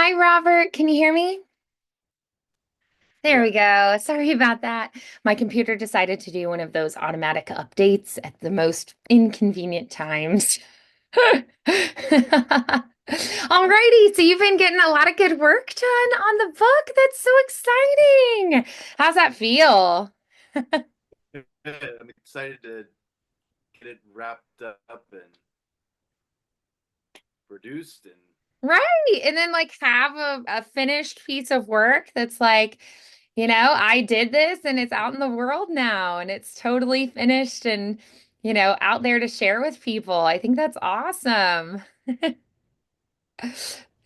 Hi, Robert. Can you hear me? There Yeah. we go. Sorry about that. My computer decided to do one of those automatic updates at the most inconvenient times. Alrighty, so you've been getting a lot of good work done on the book. That's so exciting. How's that feel? I'm excited to get it wrapped up and produced and Right. And then like have a finished piece of work that's like, I did this and it's out in the world now and it's totally finished and, out there to share with people. I think that's awesome.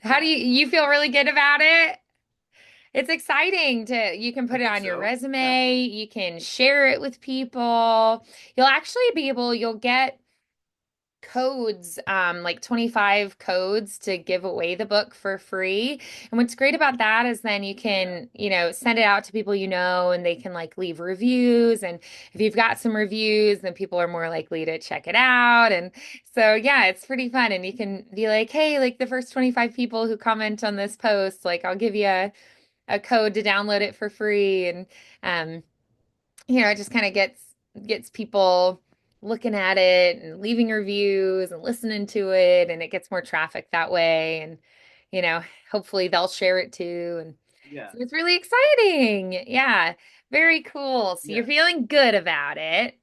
How do yeah, you feel really good about it? It's exciting you can I put it think on your so. Yeah. resume, you can share it with people. You'll get codes, like 25 codes to give away the book for free. And what's great about that is then you Yeah. can, send it out to people and they can like leave reviews. And if you've got some reviews, then people are more likely to check it out. And so, yeah, it's pretty fun. And you can be like, hey, like the first 25 people who comment on this post, like I'll give you a code to download it for free. And, um, it just kind of gets people looking at it and leaving reviews and listening to it, and it gets more traffic that way. And you know, hopefully they'll share it too. And Yeah. so it's really exciting. Yeah, very cool. So you're Yeah. feeling good about it,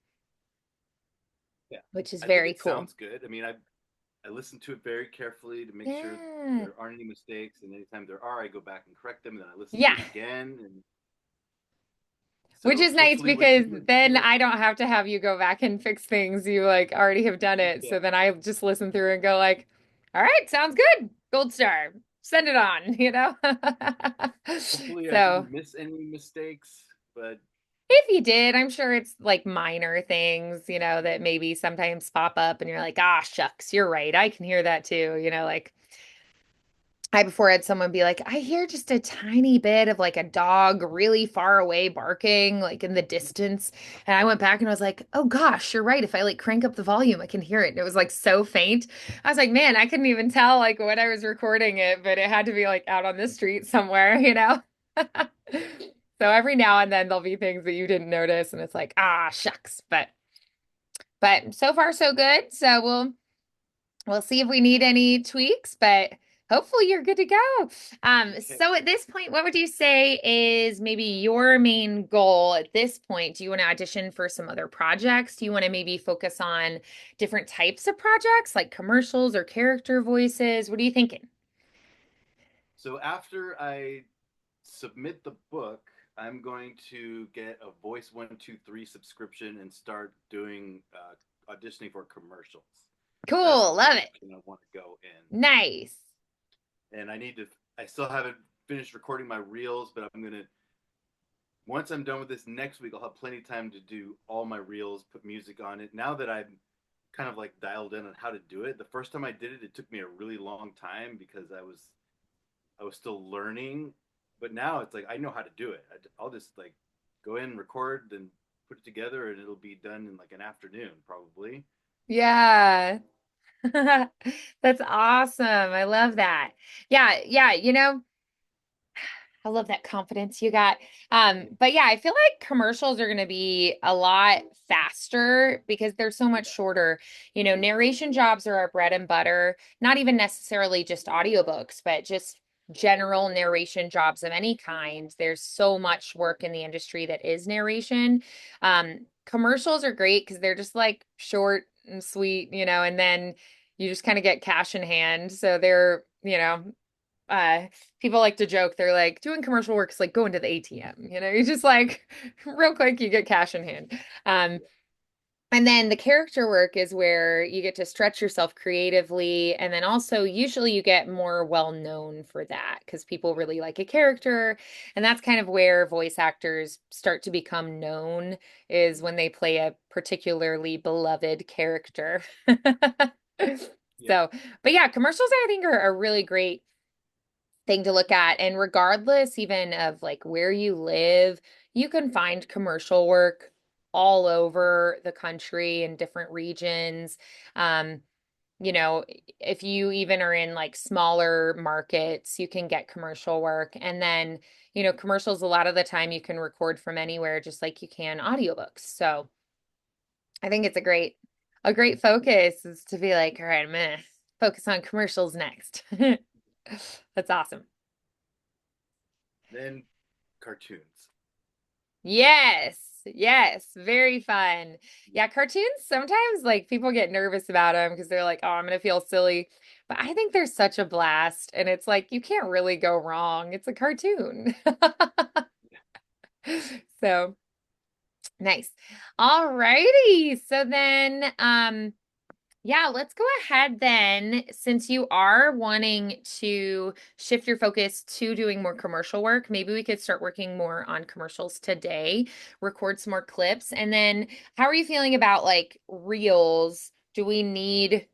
Yeah. which is I think very it cool. sounds good. I mean, I listened to it very carefully to make sure Yeah. there aren't any mistakes, and anytime there are, I go back and correct them, and then I listen to Yeah. it again, and Which so is nice hopefully when because people then hear it, I don't have to have you go back and fix things. You like already have done it. yeah, So then I just listen through and go like, all right, sounds good. Gold star. Send it on. hopefully I So didn't miss any mistakes, but if you did, I'm sure it's like minor things, that maybe sometimes pop up and you're like, ah, shucks, you're right. I can hear that too. Like I before had someone be like, I hear just a tiny bit of like a dog really far away barking, like in the distance. And I went back and I was like, oh gosh, you're right. If I like crank up the volume, I can hear it. And it was like so faint. I was like, man, I couldn't even tell like when I was recording it, but it had to be like out on the street somewhere. So every now and then there'll be things that you didn't notice, and it's like, ah, shucks. But so far so good. So we'll see if we need any tweaks, but hopefully you're good to go. okay. So at this point, what would you say is maybe your main goal at this point? Do you want to audition for some other projects? Do you want to maybe focus on different types of projects like commercials or character voices? What are you thinking? So after I submit the book, I'm going to get a Voice 123 subscription and start doing auditioning for commercials. That's Cool, the love it. direction I want to go in. Nice. And I still haven't finished recording my reels, but once I'm done with this next week, I'll have plenty of time to do all my reels, put music on it. Now that I'm kind of like dialed in on how to do it, the first time I did it, it took me a really long time because I was still learning, but now it's like I know how to do it. I'll just like go in, record, then put it together, and it'll be done in like an afternoon probably. Yeah. That's awesome. I love that. Yeah, yeah, I love that confidence you got. But yeah, I feel like commercials are going to be a lot faster because they're so much Yeah, shorter. Narration jobs are our bread and butter, not even necessarily just audiobooks, but just general narration jobs of any kind. There's so much work in the industry that is narration. Commercials are great because they're just like short and sweet, and then you just kind of get cash in hand. So they're, uh people like to joke they're like doing commercial work is like going to the ATM, you just like real quick you get cash in hand. And then the character work is where you get to stretch yourself creatively, and then also usually you get more well known for that because people really like a character, and that's kind of where voice actors start to become known is when they play a particularly beloved character. yeah, So, but yeah, commercials I think are a really great thing to look at. And regardless even of like where you live, you can find commercial work all over the country in different regions. Um, you know, if you even are in like smaller markets, you can get commercial work. And then, commercials, a lot of the time you can record from anywhere, just like you can audiobooks. So I think it's a great focus is to be like, all right, I'm gonna focus on commercials next. That's awesome. Then cartoons. Yes. Yes. Very fun. Yeah, cartoons sometimes like people get nervous about them because they're like, oh, I'm gonna feel silly. But I think they're such a blast. And it's like you can't really go wrong. It's a cartoon. So nice. All righty. So then yeah, let's go ahead then. Since you are wanting to shift your focus to doing more commercial work, maybe we could start working more on commercials today, record some more clips. And then, how are you feeling about like reels? Do we need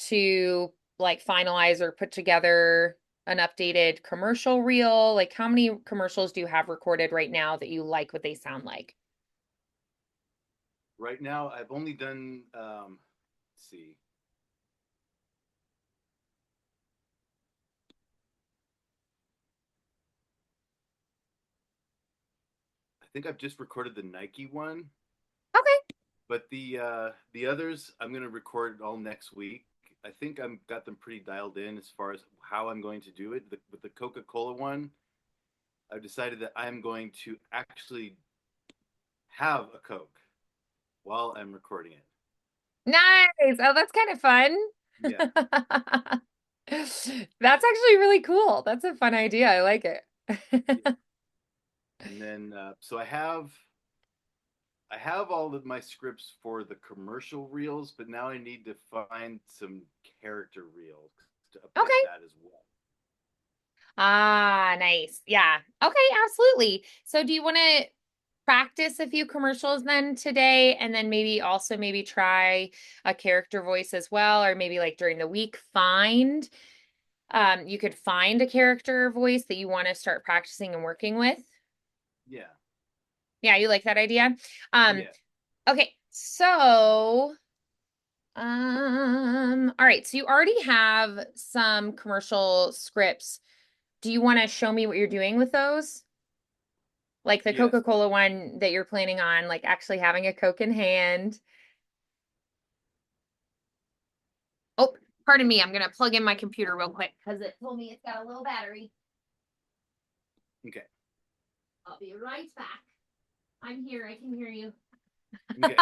to like finalize or put together an updated commercial reel? Like, how many commercials do you have recorded right now that you like what they sound like? Right now, I've only done, let's see, I think I've just recorded the Nike one, Okay. but the others I'm gonna record all next week. I think I'm got them pretty dialed in as far as how I'm going to do it. With the Coca-Cola one, I've decided that I'm going to actually have a Coke while I'm recording it. Nice. Oh, that's kind of fun. Yeah, That's actually really cool. That's a fun idea. I like it. yeah. And then so I have all of my scripts for the commercial reels, but now I need to find some character reels to update Okay. that as well. Ah, nice. Yeah. Okay, absolutely. So do you want to practice a few commercials then today and then maybe also maybe try a character voice as well, or maybe like during the week you could find a character voice that you want to start practicing and working with. Yeah. Yeah, you like that idea? Oh Um, yeah. okay, so all right, so you already have some commercial scripts. Do you want to show me what you're doing with those? Like the Yes. Coca-Cola one that you're planning on, like actually having a Coke in hand. Oh, pardon me, I'm gonna plug in my computer real quick because it told me it's got a little battery. Okay. I'll be right back. I'm here, I can hear you. Okay.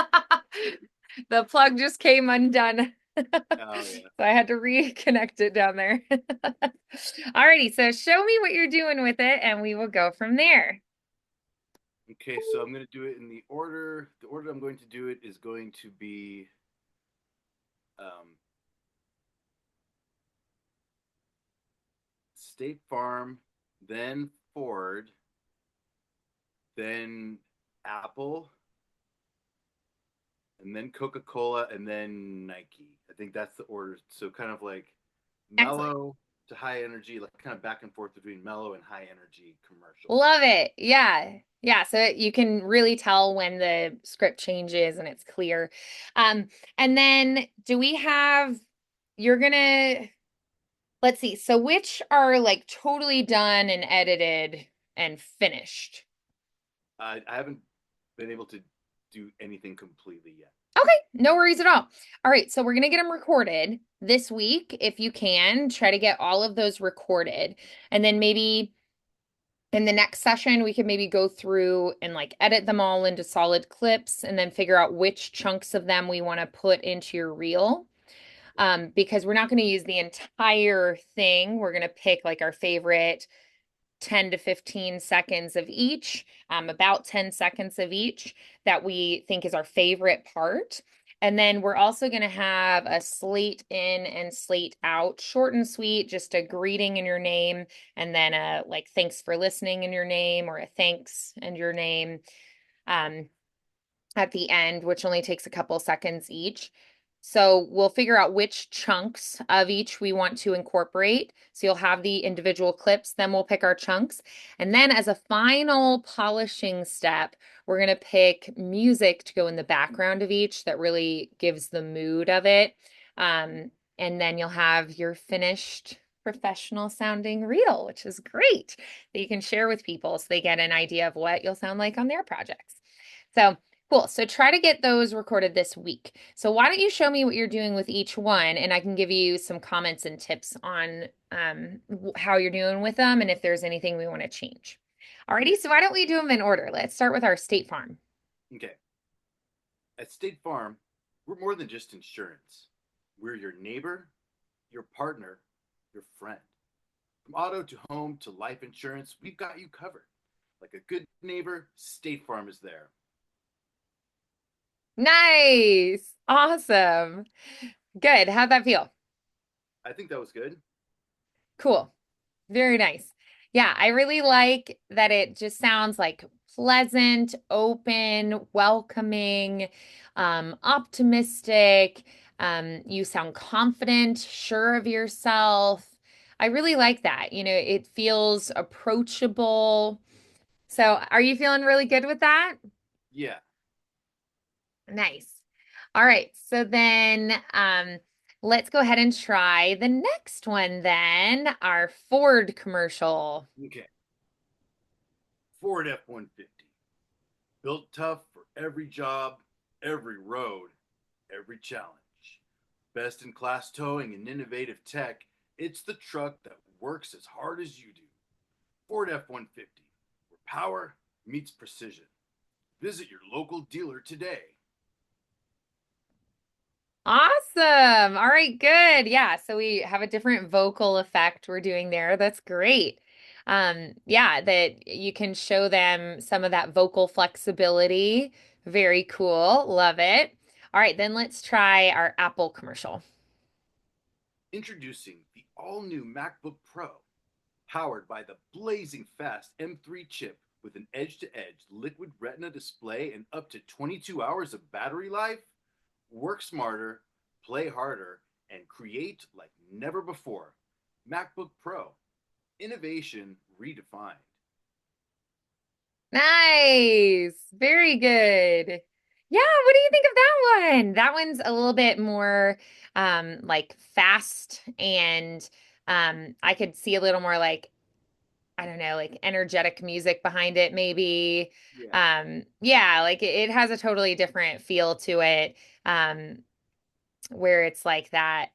The plug just came undone. Oh yeah. So I had to reconnect it down there. Alrighty, so show me what you're doing with it and we will go from there. Okay, so I'm gonna do it in the order. The order I'm going to do it is going to be um, State Farm, then Ford, then Apple, and then Coca Cola, and then Nike. I think that's the order. So kind of like Excellent. mellow to high energy, like kind of back and forth between mellow and high energy commercials. Love it. Yeah. Yeah. So you can really tell when the script changes and it's clear. Um, and then do we have, you're gonna, let's see. So which are like totally done and edited and finished? I haven't been able to do anything completely yet. Okay, no worries at all. All right, so we're gonna get them recorded this week if you can. Try to get all of those recorded. And then maybe in the next session, we could maybe go through and like edit them all into solid clips and then figure out which chunks of them we want to put into your reel. Because we're not going to use the entire thing. We're going to pick like our favorite 10 to 15 seconds of each, about 10 seconds of each that we think is our favorite part. And then we're also going to have a slate in and slate out, short and sweet, just a greeting in your name, and then a like thanks for listening in your name or a thanks and your name. Um, at the end, which only takes a couple seconds each. So we'll figure out which chunks of each we want to incorporate. So you'll have the individual clips, then we'll pick our chunks. And then as a final polishing step, we're going to pick music to go in the background of each that really gives the mood of it. And then you'll have your finished professional sounding reel, which is great that you can share with people so they get an idea of what you'll sound like on their projects. So cool. So try to get those recorded this week. So why don't you show me what you're doing with each one, and I can give you some comments and tips on how you're doing with them and if there's anything we want to change. Alrighty, Okay. so why don't we do them in order? Let's start with our State Farm. Okay. At State Farm, we're more than just insurance. We're your neighbor, your partner, your friend. From auto to home to life insurance, we've got you covered. Like a good neighbor, State Farm is there. Nice. Awesome. Good. How'd that feel? I think that was good. Cool. Very nice. Yeah, I really like that it just sounds like pleasant, open, welcoming, optimistic. You sound confident, sure of yourself. I really like that. It feels approachable. So, are you feeling really good with that? Yeah. Nice. All right. So then let's go ahead and try the next one then, our Ford commercial. Okay. Ford F 150. Built tough for every job, every road, every challenge. Best in class towing and innovative tech, it's the truck that works as hard as you do. Ford F 150, where power meets precision. Visit your local dealer today. Awesome. All right, good. Yeah, so we have a different vocal effect we're doing there. That's great. Yeah, that you can show them some of that vocal flexibility. Very cool. Love it. All right, then let's try our Apple commercial. Introducing the all new MacBook Pro, powered by the blazing fast M3 chip with an edge to edge liquid retina display and up to 22 hours of battery life. Work smarter, play harder, and create like never before. MacBook Pro, innovation redefined. Nice. Very good. Yeah, what do you think of that one? That one's a little bit more like fast and I could see a little more like I don't know, like energetic music behind it maybe. Yeah. Yeah, like it has a totally different feel to it. Where it's like that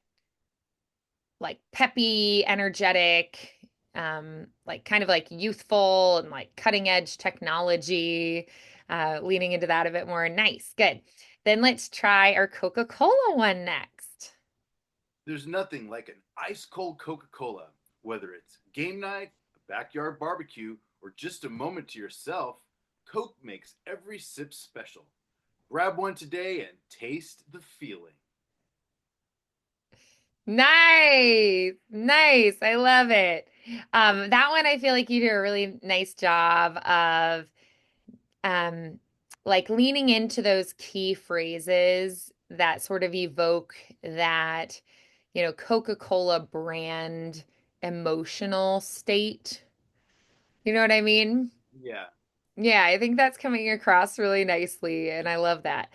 like peppy, energetic, like kind of like youthful and like cutting edge technology, leaning into that a bit more. Nice, good. Then let's try our Coca-Cola one next. There's nothing like an ice cold Coca Cola, whether it's game night, a backyard barbecue, or just a moment to yourself. Coke makes every sip special. Grab one today and taste the feeling. Nice, nice. I love it. That one I feel like you do a really nice job of um like leaning into those key phrases that sort of evoke that, Coca-Cola brand emotional state. You know what I mean? Yeah. Yeah, I think that's coming across really nicely, and I love that.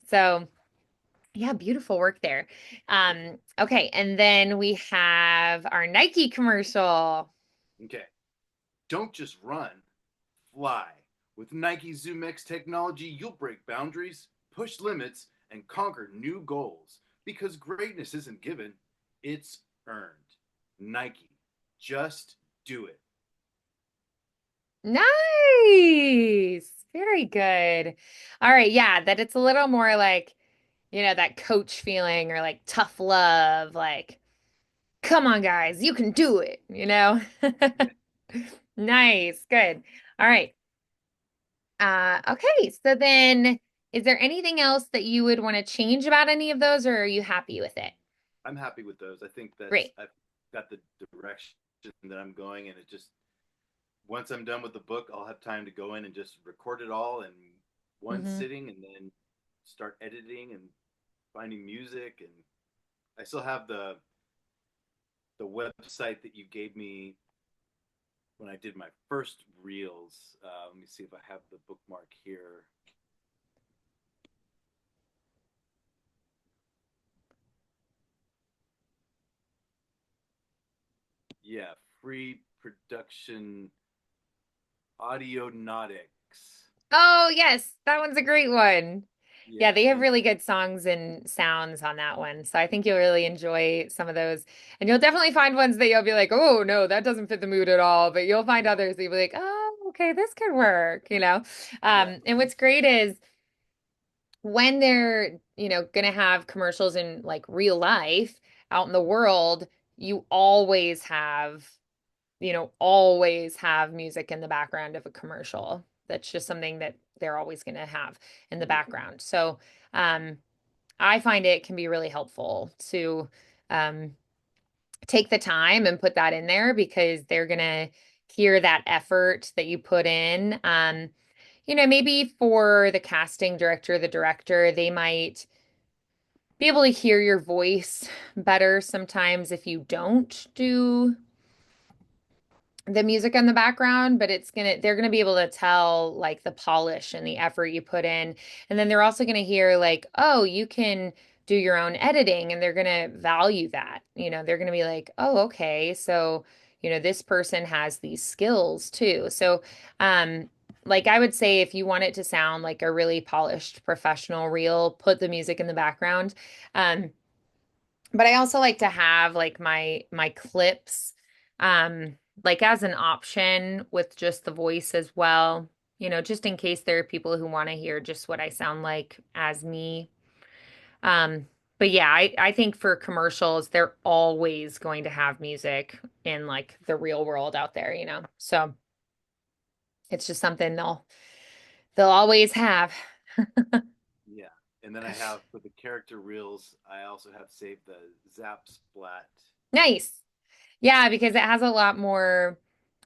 So, yeah, beautiful work there. Okay, and then we have our Nike commercial. Okay. Don't just run, fly. With Nike Zoom X technology, you'll break boundaries, push limits, and conquer new goals. Because greatness isn't given, it's earned. Nike. Just do it. Nice. Very good. All right, yeah, that it's a little more like, that coach feeling or like tough love, like, come on, guys, you can do it? Yeah. Nice. Good. All right. Okay, so then is there anything else that you would want to change about any of those, or are you happy with it? I'm happy with those. I think that's Great. I've got the direction that I'm going, and it just once I'm done with the book, I'll have time to go in and just record it all in one Hmm. sitting, and then start editing and finding music. And I still have the website that you gave me when I did my first reels. Let me see if I have the bookmark here. Yeah, free production audionautics. Oh, yes, that one's a great one. Yeah, Yeah, they have and really good songs and sounds on that one. So I think you'll really enjoy some of those. And you'll definitely find ones that you'll be like, oh, no, that doesn't fit the mood at all. But you'll find yeah, others that you'll be like, oh, okay, this could work, you know? yeah, And what's great is when they're, going to have commercials in like real life out in the world, you always have music in the background of a commercial. That's just something that they're always going to have in the yeah, background. So, um, I find it can be really helpful to um, take the time and put that in there because they're going to hear that effort that you put in. Maybe for the casting director, the director, they might be able to hear your voice better sometimes if you don't do the music in the background, but they're gonna be able to tell like the polish and the effort you put in. And then they're also gonna hear like, oh, you can do your own editing, and they're gonna value that. They're gonna be like, oh, okay, so this person has these skills too. So like I would say if you want it to sound like a really polished professional reel, put the music in the background. Um, but I also like to have like my clips like as an option with just the voice as well, just in case there are people who want to hear just what I sound like as me. Um but yeah, I think for commercials they're always going to have music in like the real world out there. So it's just something they'll always have. yeah. And then I have for the character reels, I also have saved the Zap Splat. Nice. Yeah, because it has a lot more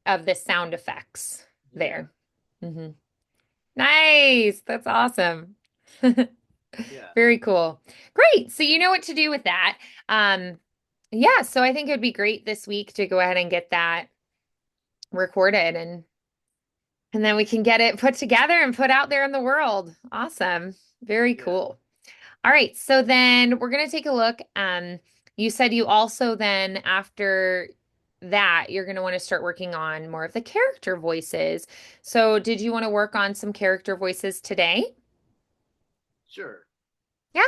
of the sound effects Yeah, there. hmm Nice. That's awesome. yeah, Very cool. Great. So you know what to do with that. Um, yeah, so I think it would be great this week to go ahead and get that recorded and then we can get it put together and put out there in the world. Awesome. Very yeah. cool. All right, so then we're gonna take a look. You said you also then after that you're gonna want to start working on more of the character voices. So did you want to work on some character voices today? Sure. Yeah?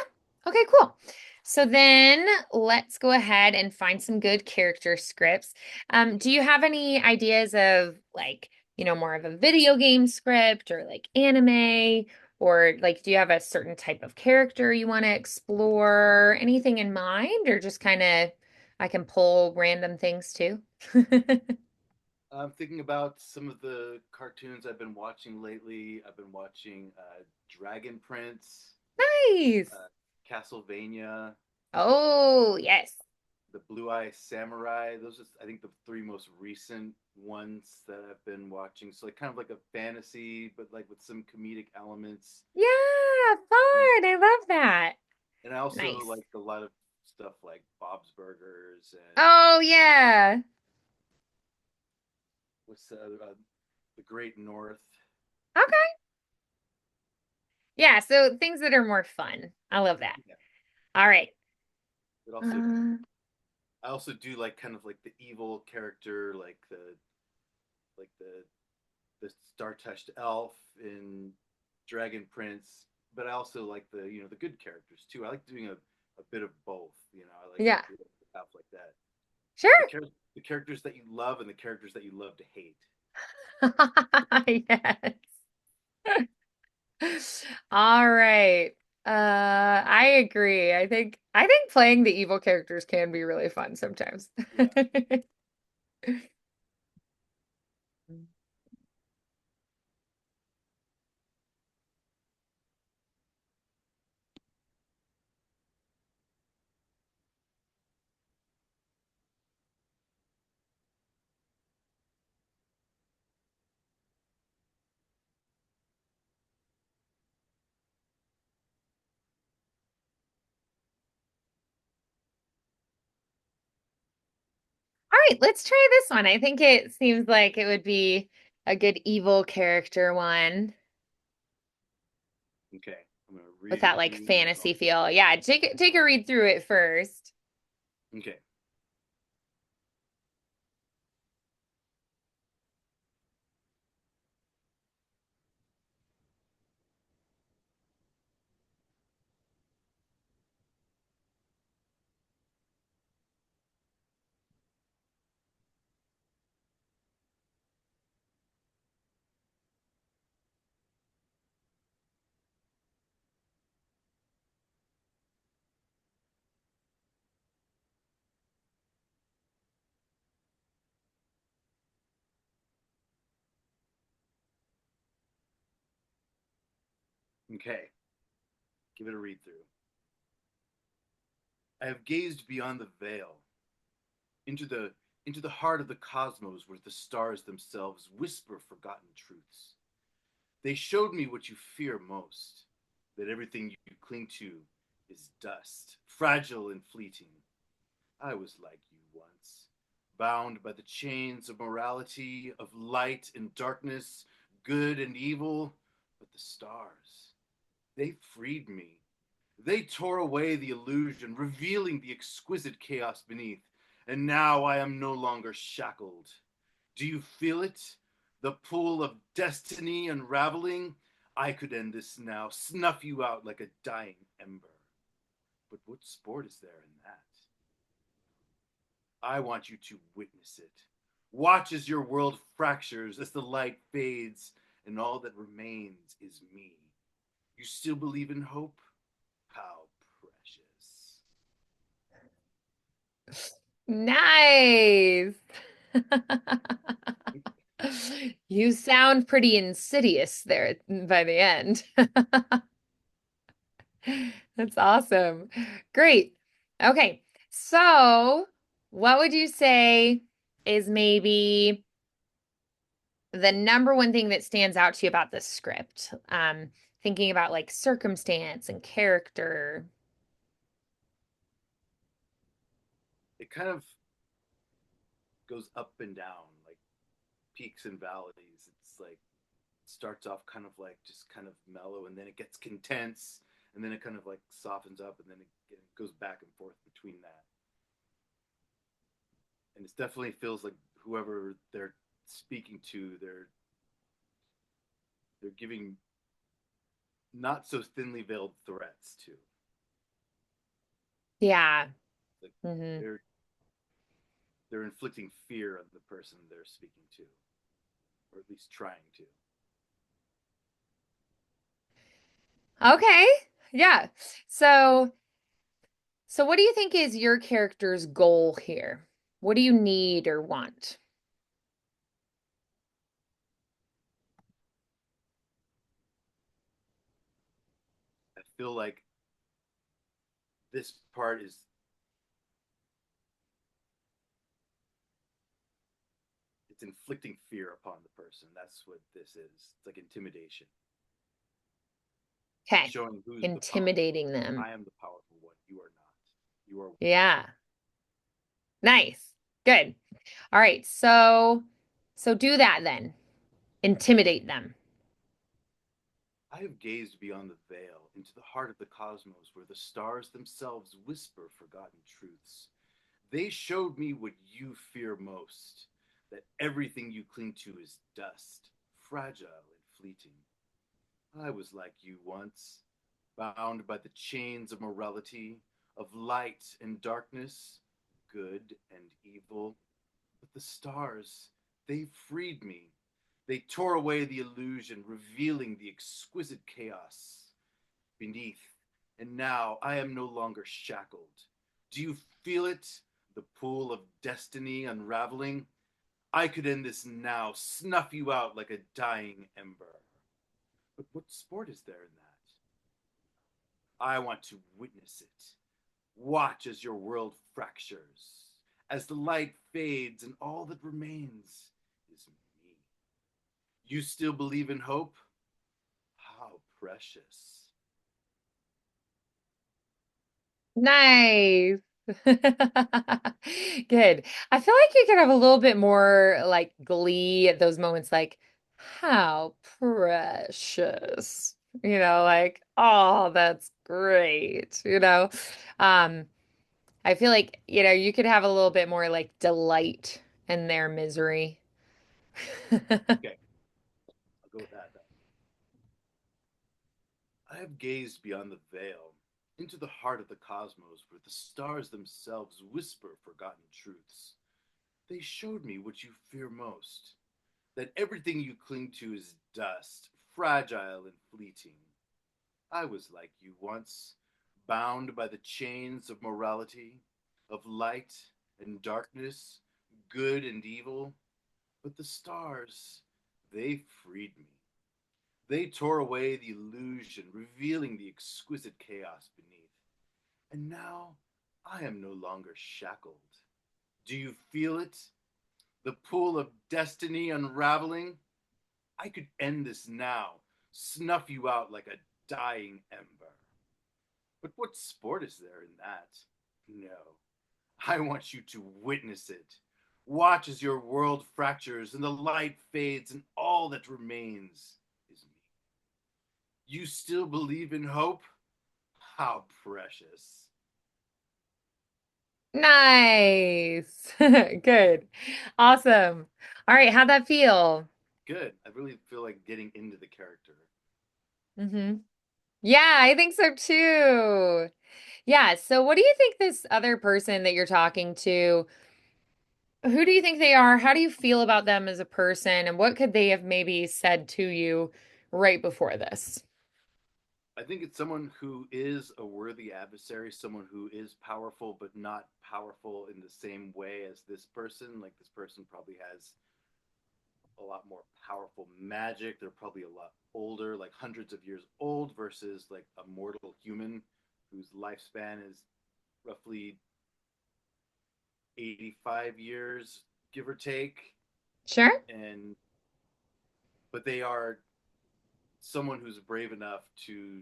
Okay, cool. So then let's go ahead and find some good character scripts. Do you have any ideas of like, more of a video game script or like anime? Or like, do you have a certain type of character you want to explore? Anything in mind? Or just kind of, I can pull random things too? I'm thinking about some of the cartoons I've been watching lately. I've been watching Dragon Prince, Nice. uh, Castlevania, Oh, yes. the Blue Eye Samurai. Those are, I think, the three most recent ones that I've been watching. So, like, kind of like a fantasy, but like with some comedic elements. Yeah, And fun. I love that. and I also Nice. like a lot of stuff like Bob's Burgers and Oh, yeah. what's the Great North. Okay. Yeah, so things that are more fun. I love that. Yeah, All right. but also Uh, I also do like kind of like the evil character, like the star touched elf in Dragon Prince, but I also like the good characters too. I like doing a bit of both. I like to yeah, do stuff like that. The sure. char- the characters that you love and the characters that you love to hate. Yes. All right. I agree. I think playing the evil characters can be really fun sometimes. Yeah. All right, let's try this one. I think it seems like it would be a good evil character one Okay. I'm gonna with read it that like through and fantasy I'll. feel. Yeah, take a read through it first. Okay. Okay, give it a read through. I have gazed beyond the veil into the heart of the cosmos where the stars themselves whisper forgotten truths. They showed me what you fear most, that everything you cling to is dust, fragile and fleeting. I was like you once, bound by the chains of morality, of light and darkness, good and evil, but the stars, they freed me. They tore away the illusion, revealing the exquisite chaos beneath, and now I am no longer shackled. Do you feel it? The pool of destiny unraveling? I could end this now, snuff you out like a dying ember. But what sport is there in that? I want you to witness it. Watch as your world fractures, as the light fades, and all that remains is me. You still believe in hope? How precious. Nice. You sound pretty insidious there by the end. That's awesome. Great. Okay. So, what would you say is maybe the number one thing that stands out to you about this script? Thinking about like circumstance and character. It kind of goes up and down, like peaks and valleys. It's like starts off kind of like just kind of mellow, and then it gets intense, and then it kind of like softens up, and then it goes back and forth between that. And it definitely feels like whoever they're speaking to, they're giving not so thinly veiled threats to. Yeah. Like Hmm. they're inflicting fear on the person they're speaking to, or at least trying to. Okay. Yeah. So, so what do you think is your character's goal here? What do you need or want? I feel like this part is it's inflicting fear upon the person. That's what this is. It's like intimidation, Okay. showing who's the powerful one. Intimidating them. I am the powerful one. You are not. You are weak. Yeah. Nice. Good. All right. So do that then. Intimidate them. I have gazed beyond the veil into the heart of the cosmos where the stars themselves whisper forgotten truths. They showed me what you fear most, that everything you cling to is dust, fragile and fleeting. I was like you once, bound by the chains of morality, of light and darkness, good and evil. But the stars, they freed me. They tore away the illusion, revealing the exquisite chaos beneath. And now I am no longer shackled. Do you feel it? The pool of destiny unraveling? I could end this now, snuff you out like a dying ember. But what sport is there in that? I want to witness it. Watch as your world fractures, as the light fades and all that remains is me. You still believe in hope? How precious. Nice. Good. I feel like you could have a little bit more like glee at those moments, like, how precious. Like, oh, that's great. Um, I feel like, you could have a little bit more like delight in their misery. Okay, I'll go with that then. I have gazed beyond the veil into the heart of the cosmos where the stars themselves whisper forgotten truths. They showed me what you fear most, that everything you cling to is dust, fragile and fleeting. I was like you once, bound by the chains of morality, of light and darkness, good and evil. But the stars, they freed me. They tore away the illusion, revealing the exquisite chaos beneath. And now I am no longer shackled. Do you feel it? The pool of destiny unraveling? I could end this now, snuff you out like a dying ember. But what sport is there in that? No, I want you to witness it. Watch as your world fractures and the light fades, and all that remains is me. You still believe in hope? How precious. Nice. Good. Awesome. All right, how'd that feel? Good. I really feel like getting into the character. Hmm. Yeah, I think so too. Yeah, so what do you think this other person that you're talking to, who do you think they are? How do you feel about them as a person? And what could they have maybe said to you right before this? I think it's someone who is a worthy adversary, someone who is powerful, but not powerful in the same way as this person. Like, this person probably has a lot more powerful magic. They're probably a lot older, like hundreds of years old, versus like a mortal human whose lifespan is roughly 85 years, give or take. Sure. And but they are someone who's brave enough to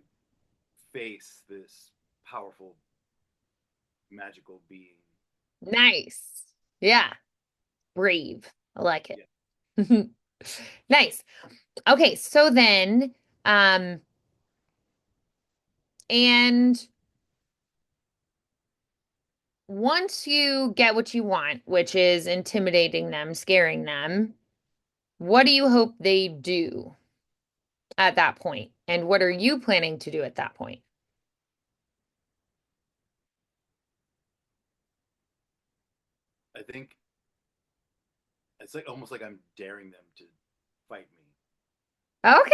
face this powerful magical being. Nice. Yeah, brave. I like Yeah, it. Nice. Okay, so then, um, and once you get what you want, which is intimidating them, scaring them, what do you hope they do at that point? And what are you planning to do at that point? I think it's like almost like I'm daring them to fight me, Okay.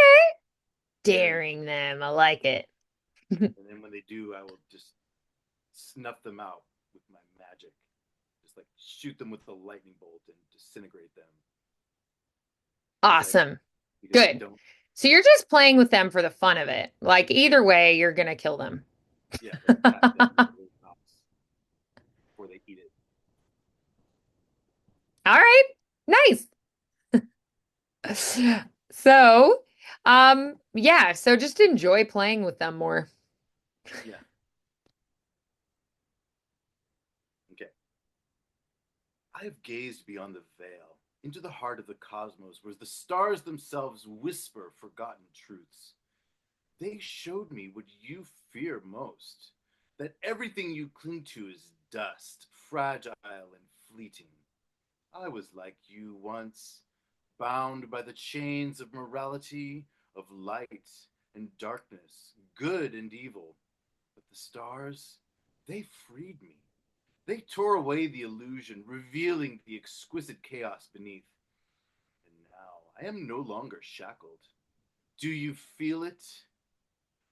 daring them. Daring them. I like it. And then when they do, I will just snuff them out with my magic, just like shoot them with a lightning bolt and disintegrate them because I Awesome. because I Good. don't. So you're just playing with them for the fun of it. Like Yeah, either way, you're gonna kill them. yeah, like pat them on their mouths before they eat it. All right. Nice. So, yeah, so just enjoy playing with them more. Yeah. Okay. I have gazed beyond the veil into the heart of the cosmos, where the stars themselves whisper forgotten truths. They showed me what you fear most, that everything you cling to is dust, fragile and fleeting. I was like you once, bound by the chains of morality, of light and darkness, good and evil. But the stars, they freed me. They tore away the illusion, revealing the exquisite chaos beneath. And now I am no longer shackled. Do you feel it?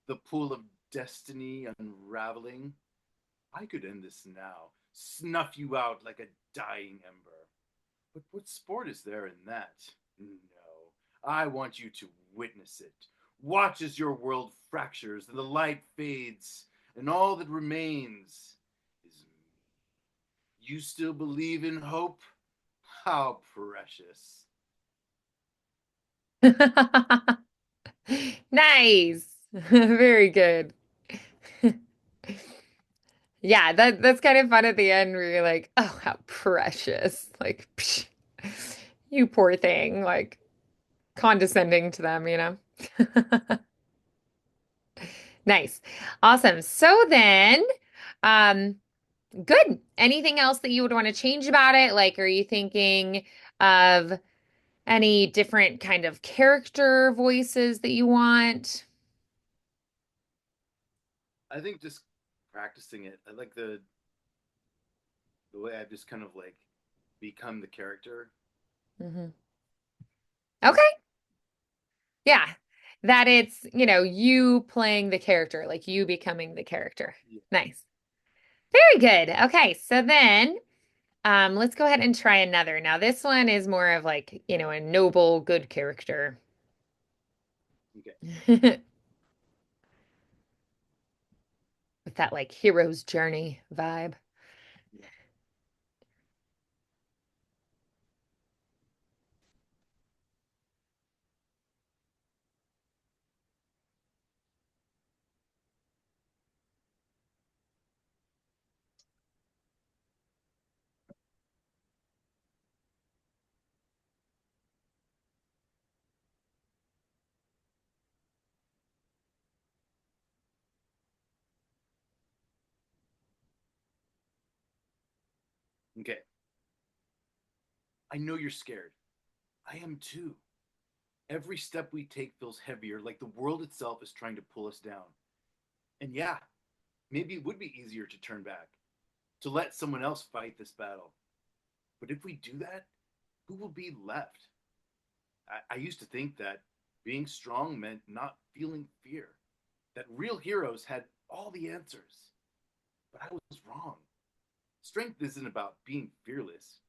The pool of destiny unraveling? I could end this now, snuff you out like a dying ember. But what sport is there in that? No, I want you to witness it. Watch as your world fractures and the light fades, and all that remains is me. You still believe in hope? How precious. Nice. Very good. Yeah, that's kind of fun at the end where you're like, oh, how precious. Like, psh, you poor thing, like condescending to them, you know? Nice. Awesome. So then, um, good. Anything else that you would want to change about it? Like, are you thinking of any different kind of character voices that you want? I think just practicing it. I like the way I've just kind of like become the character. Hmm. Okay. Yeah. That it's, you playing the character, like you becoming the character. Yeah. Nice. Very good. Okay. So then, let's go ahead and try another. Now, this one is more of like, a noble, good character. Okay. With that like hero's journey vibe. Yeah. Okay. I know you're scared. I am too. Every step we take feels heavier, like the world itself is trying to pull us down. And yeah, maybe it would be easier to turn back, to let someone else fight this battle. But if we do that, who will be left? I used to think that being strong meant not feeling fear, that real heroes had all the answers. But I was wrong. Strength isn't about being fearless,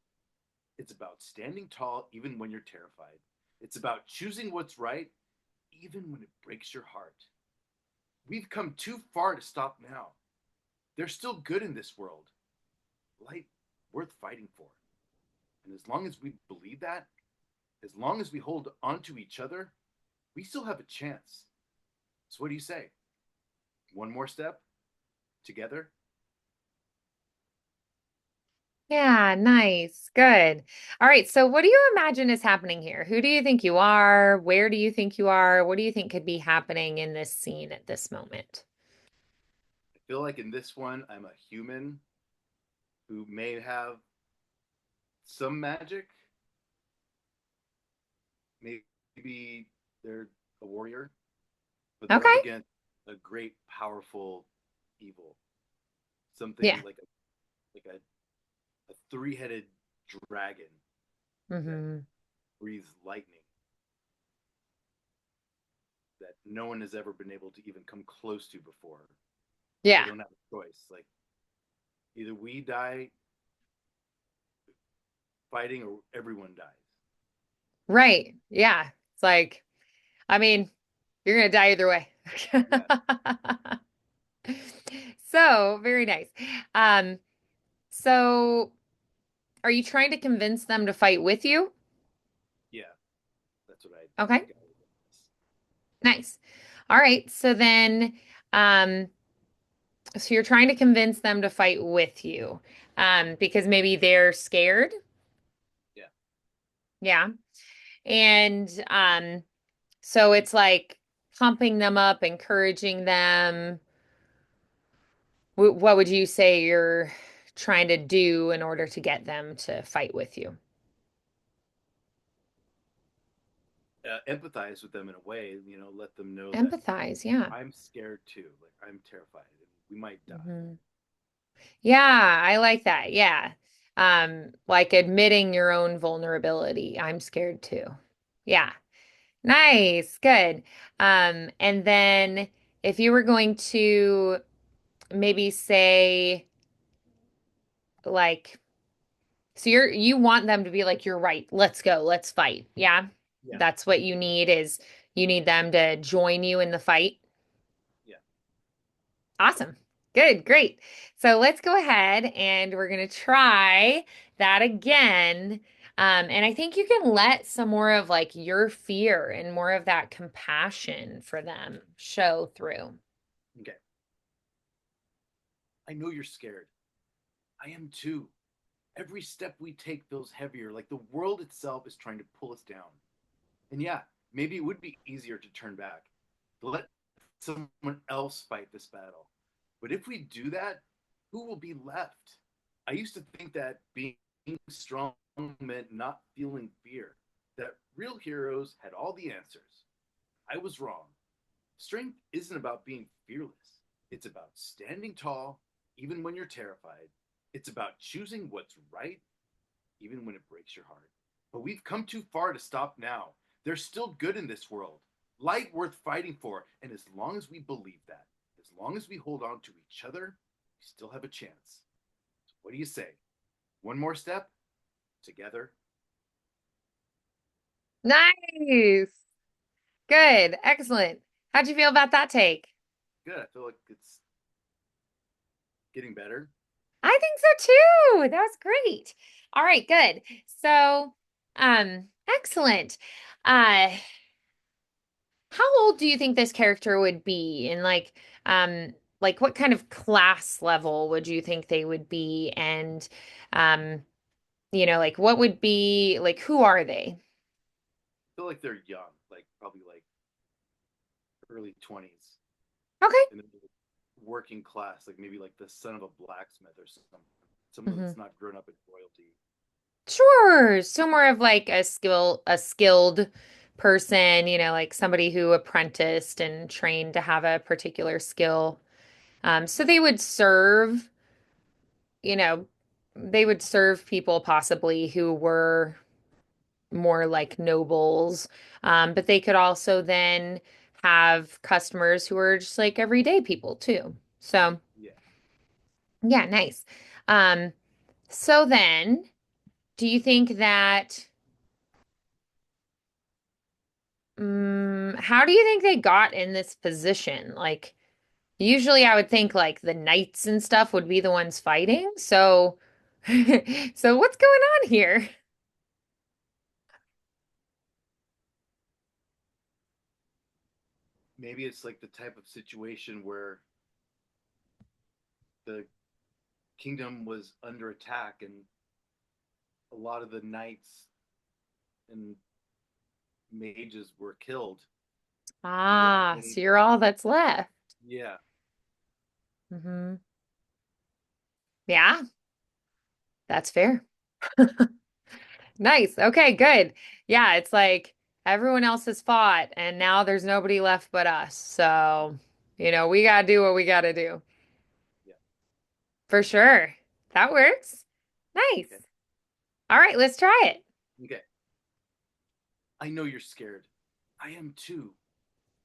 it's about standing tall even when you're terrified. It's about choosing what's right even when it breaks your heart. We've come too far to stop now. There's still good in this world, light worth fighting for. And as long as we believe that, as long as we hold on to each other, we still have a chance. So, what do you say? One more step together? Yeah, nice. Good. All right. So, what do you imagine is happening here? Who do you think you are? Where do you think you are? What do you think could be happening in this scene at this moment? I feel like in this one, I'm a human who may have some magic. Maybe they're a warrior, but they're up Okay. against a great, powerful evil. Something Yeah. like a three-headed dragon that Hmm. breathes lightning that no one has ever been able to even come close to before. But they Yeah. don't have a choice. Like either we die fighting or everyone dies. Right. Yeah. It's like, I mean, you're gonna die either way. Yeah, So, very nice. Um, so are you trying to convince them to fight with you? yeah, that's what I Okay. got. Nice. All right. So then, um, so you're trying to convince them to fight with you, because maybe they're scared. Yeah, Yeah. And so it's like pumping them up, encouraging them. What would you say you're trying to do in order to get them to fight with you? empathize with them in a way. Let them know that Empathize. Yeah. I'm scared too. Like I'm terrified, and we might die. Hmm. Yeah, I like that. Yeah. Like admitting your own vulnerability. I'm scared too. Yeah. Nice. Good. And then if you were going to maybe say like, so you want them to be like, you're right. Let's go. Let's fight. Yeah. Yeah, That's what you need is you need them to join you in the fight. yeah. Awesome. Good, great. So let's go ahead and we're going to try that again. And I think you can let some more of like your fear and more of that compassion for them show through. Okay. I know you're scared. I am too. Every step we take feels heavier, like the world itself is trying to pull us down. And yeah, maybe it would be easier to turn back, to let someone else fight this battle. But if we do that, who will be left? I used to think that being strong meant not feeling fear, that real heroes had all the answers. I was wrong. Strength isn't about being fearless, it's about standing tall even when you're terrified. It's about choosing what's right even when it breaks your heart. But we've come too far to stop now. There's still good in this world, light worth fighting for. And as long as we believe that, as long as we hold on to each other, we still have a chance. So what do you say? One more step together? Nice. Good. Excellent. How'd you feel about that take? Good. I feel like it's getting better. I think so too. That was great. All right, good. So, excellent. Uh, how old do you think this character would be? And like what kind of class level would you think they would be? And um, like what would be like who are they? I feel like they're young, like probably like early 20s, Okay. and then working class, like maybe like the son of a blacksmith or something, someone Hmm. that's not grown up in royalty. Sure. So more of like a skilled person, like somebody who apprenticed and trained to have a particular skill. So they would serve, you know, they would serve people possibly who were more like nobles. But they could also then have customers who are just like everyday people too. So Yeah, yeah, nice. Um, so then do you think that how do you think they got in this position? Like, usually I would think like the knights and stuff would be the ones fighting. So, so what's going on here? maybe it's like the type of situation where the kingdom was under attack and a lot of the knights and mages were killed. And there aren't Ah, many. so you're all that's left. Yeah, Hmm. Yeah, that's fair. Nice. Okay, good. Yeah, it's like everyone else has fought and now there's nobody left but us. So, we gotta do what we gotta do. yeah. For sure. That works. Nice. Okay, All right, let's try it. okay. I know you're scared. I am too.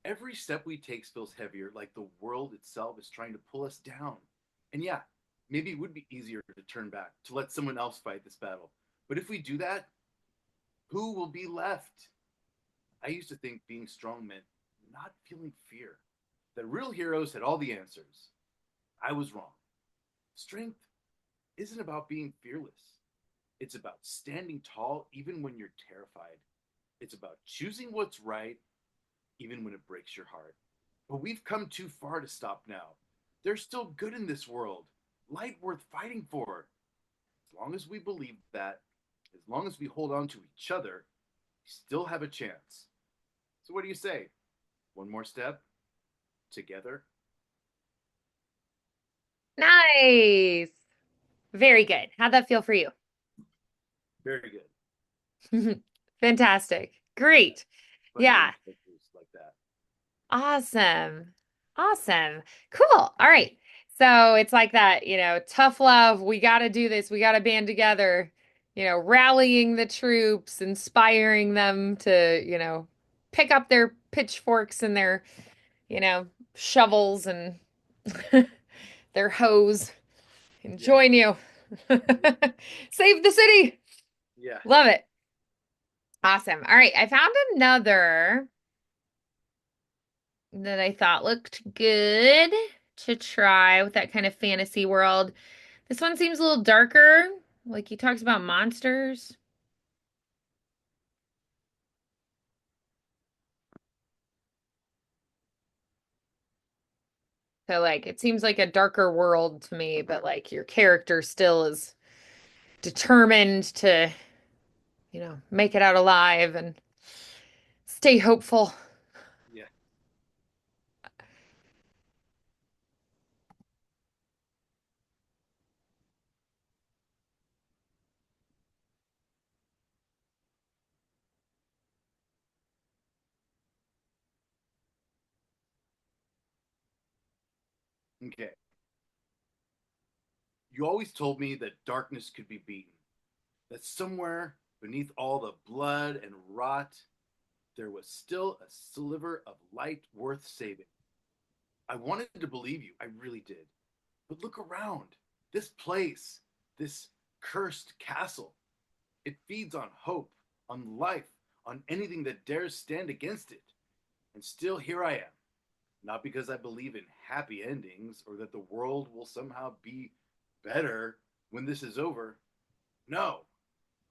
Every step we take feels heavier, like the world itself is trying to pull us down. And yeah, maybe it would be easier to turn back, to let someone else fight this battle. But if we do that, who will be left? I used to think being strong meant not feeling fear, that real heroes had all the answers. I was wrong. Strength isn't about being fearless, it's about standing tall even when you're terrified. It's about choosing what's right even when it breaks your heart. But we've come too far to stop now. There's still good in this world, light worth fighting for. As long as we believe that, as long as we hold on to each other, we still have a chance. So, what do you say? One more step together? Nice. Very good. How'd that feel for you? Very good. Fantastic. Yeah. Great. Fun Yeah. getting characters like that. Awesome. Awesome. Cool. All right. So it's like that, tough love. We got to do this. We got to band together, rallying the troops, inspiring them to, pick up their pitchforks and their, shovels and their hoes and Yeah. join you. Yeah. Save the city. Yeah. Love it. Awesome. All right. I found another that I thought looked good to try with that kind of fantasy world. This one seems a little darker. Like he talks about monsters. So like it seems like a darker world to me, but like your character still is determined to, make it out alive and stay hopeful. Yeah. Okay. You always told me that darkness could be beaten, that somewhere beneath all the blood and rot, there was still a sliver of light worth saving. I wanted to believe you, I really did. But look around. This place, this cursed castle, it feeds on hope, on life, on anything that dares stand against it. And still here I am. Not because I believe in happy endings or that the world will somehow be better when this is over. No,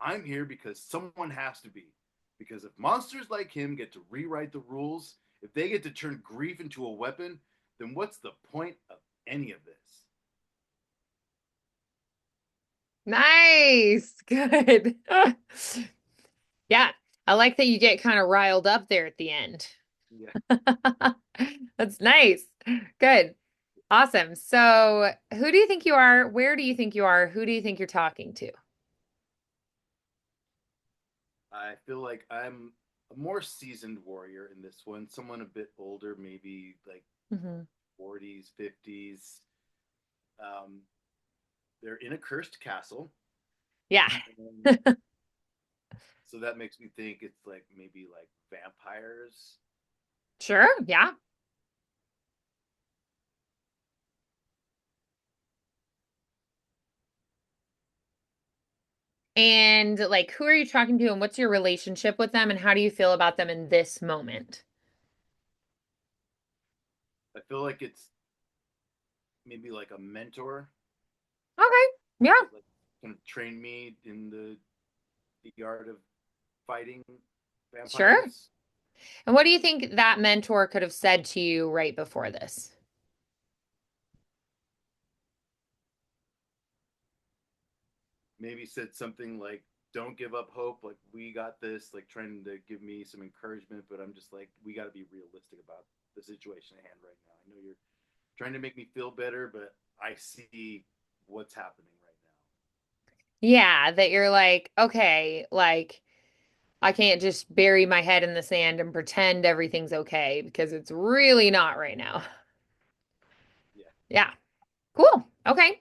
I'm here because someone has to be. Because if monsters like him get to rewrite the rules, if they get to turn grief into a weapon, then what's the point of any of this? Nice. Good. Yeah. I like that you get kind of riled up there at the end. Yeah, That's nice. Good. Awesome. So, who do you think you are? Where do you think you are? Who do you think you're talking to? I feel like I'm a more seasoned warrior in this one, someone a bit older, maybe like Hmm. 40s, 50s. Um, they're in a cursed castle. Yeah. And so that makes me think it's like maybe like vampires. Sure. Yeah. And like, who are you talking to and what's your relationship with them and how do you feel about them in this moment? I feel like it's maybe like a mentor Okay. Yeah, that like kind of trained me in the art of fighting sure. vampires. And what do you think that mentor could have said to you right before this? Maybe said something like, "Don't give up hope. Like we got this." Like trying to give me some encouragement, but I'm just like, we got to be realistic about the situation at hand right now. I know you're trying to make me feel better, but I see what's happening right now. Yeah, that you're like, okay, like I can't just bury my head in the sand and pretend everything's okay because it's really not right now. Yeah. Yeah, cool. Okay,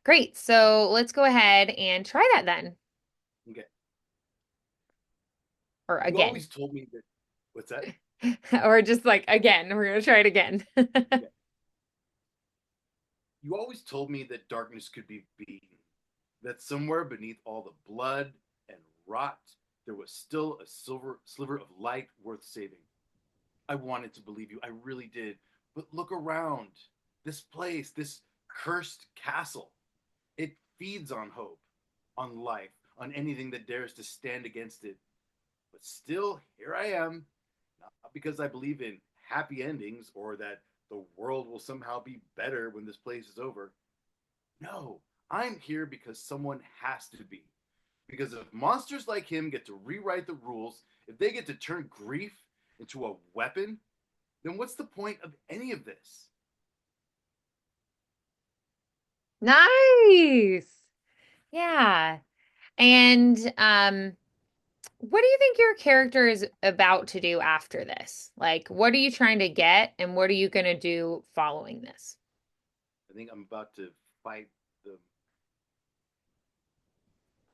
great. So let's go ahead and try that then, Okay. or You again, always told me that. What's that? or just like again. We're gonna try it again. Okay. You always told me that darkness could be beaten, that somewhere beneath all the blood and rot, there was still a silver sliver of light worth saving. I wanted to believe you, I really did. But look around. This place, this cursed castle, it feeds on hope, on life, on anything that dares to stand against it. But still, here I am, not because I believe in happy endings or that the world will somehow be better when this place is over. No, I'm here because someone has to be. Because if monsters like him get to rewrite the rules, if they get to turn grief into a weapon, then what's the point of any of this? Nice. Yeah. And what do you think your character is about to do after this? Like, what are you trying to get and what are you going to do following this? I think I'm about to fight the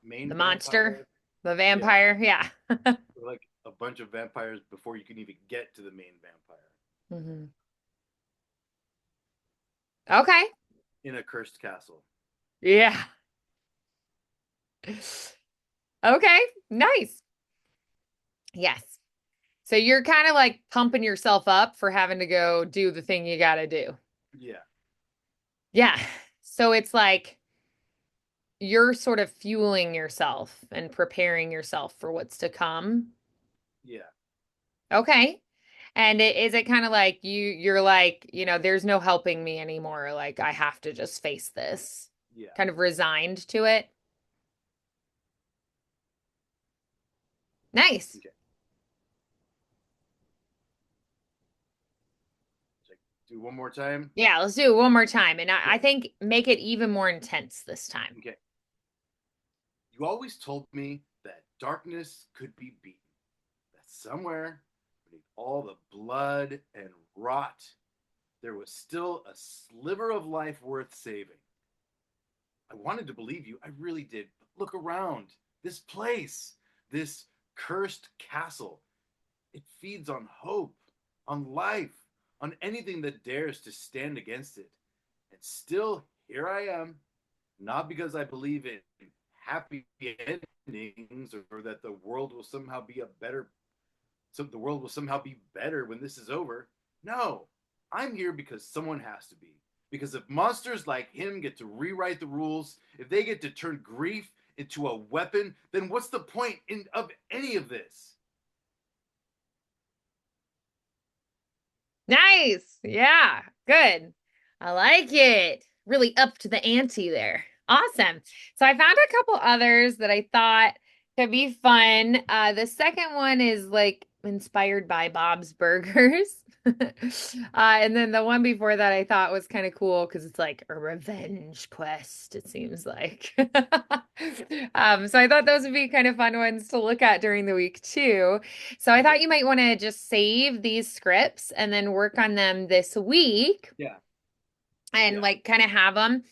The main monster, vampire. the Yeah, vampire. Yeah. like a bunch of vampires before you can even get to the main vampire Hmm. Okay. in a cursed castle. Yeah. Okay. Nice. Yes. So you're kind of like pumping yourself up for having to go do the thing you got to do. Yeah, Yeah. So it's like you're sort of fueling yourself and preparing yourself for what's to come. yeah, Okay. And is it kind of like you're like, there's no helping me anymore. Like I have to just face this. yeah. Kind of resigned to it. Nice. Okay. Check. Do one more time. Yeah, let's do it one more time. And I Okay. think make it even more intense this time. Okay. You always told me that darkness could be beaten, that somewhere beneath all the blood and rot, there was still a sliver of life worth saving. I wanted to believe you, I really did. But look around. This place, this cursed castle, it feeds on hope, on life, on anything that dares to stand against it. And still, here I am, not because I believe in happy endings or that the world will somehow be a better so the world will somehow be better when this is over. No, I'm here because someone has to be. Because if monsters like him get to rewrite the rules, if they get to turn grief into a weapon, then what's the point of any of this? Nice. Yeah, good. I like it. Really up to the ante there. Awesome. So I found a couple others that I thought could be fun. The second one is like inspired by Bob's Burgers. And then the one before that I thought was kind of cool because it's like a revenge quest, it seems like. So I thought those would be kind of fun ones to look at during the week too. So I Okay. thought you might want to just save these scripts and then work on them this week Yeah. and Yeah. like kind of have them.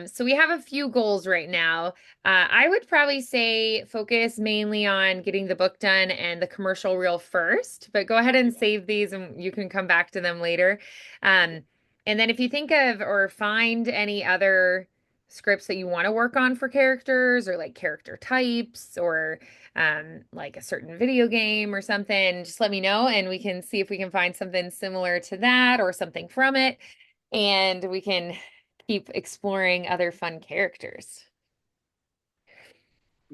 So we have a few goals right now. I would probably say focus mainly on getting the book done and the commercial reel first, but go ahead and Yeah. save these and you can come back to them later. Okay. Um, and then if you think of or find any other scripts that you want to work on for characters or like character types or like a certain video game or something, just let me know and we can see if we can find something similar to that or something from it and we can keep exploring other fun characters.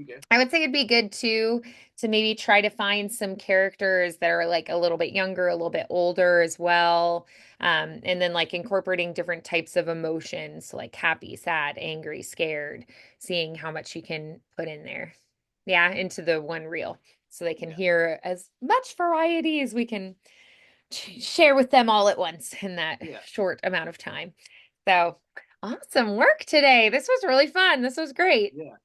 Okay. I would say it'd be good too to maybe try to find some characters that are like a little bit younger, a little bit older as well. And then like incorporating different types of emotions, so like happy, sad, angry, scared, seeing how much you can put in there. Yeah, into the one reel. So they can Yeah. hear as much variety as we can share with them all at once in that Yeah. short amount of time. So awesome work today. This was really fun. This was great. Yeah.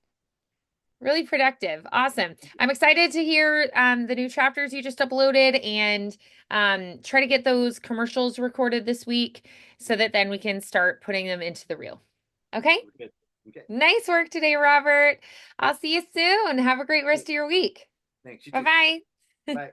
Really productive. Awesome. I'm excited to hear the new chapters you just uploaded and try to get those commercials recorded this week so that then we can start putting them into the reel. Okay? We're good. Okay. Nice work today, Robert. I'll see you soon. Have a great rest Hey, of your week. thanks. You too. Bye-bye. Bye.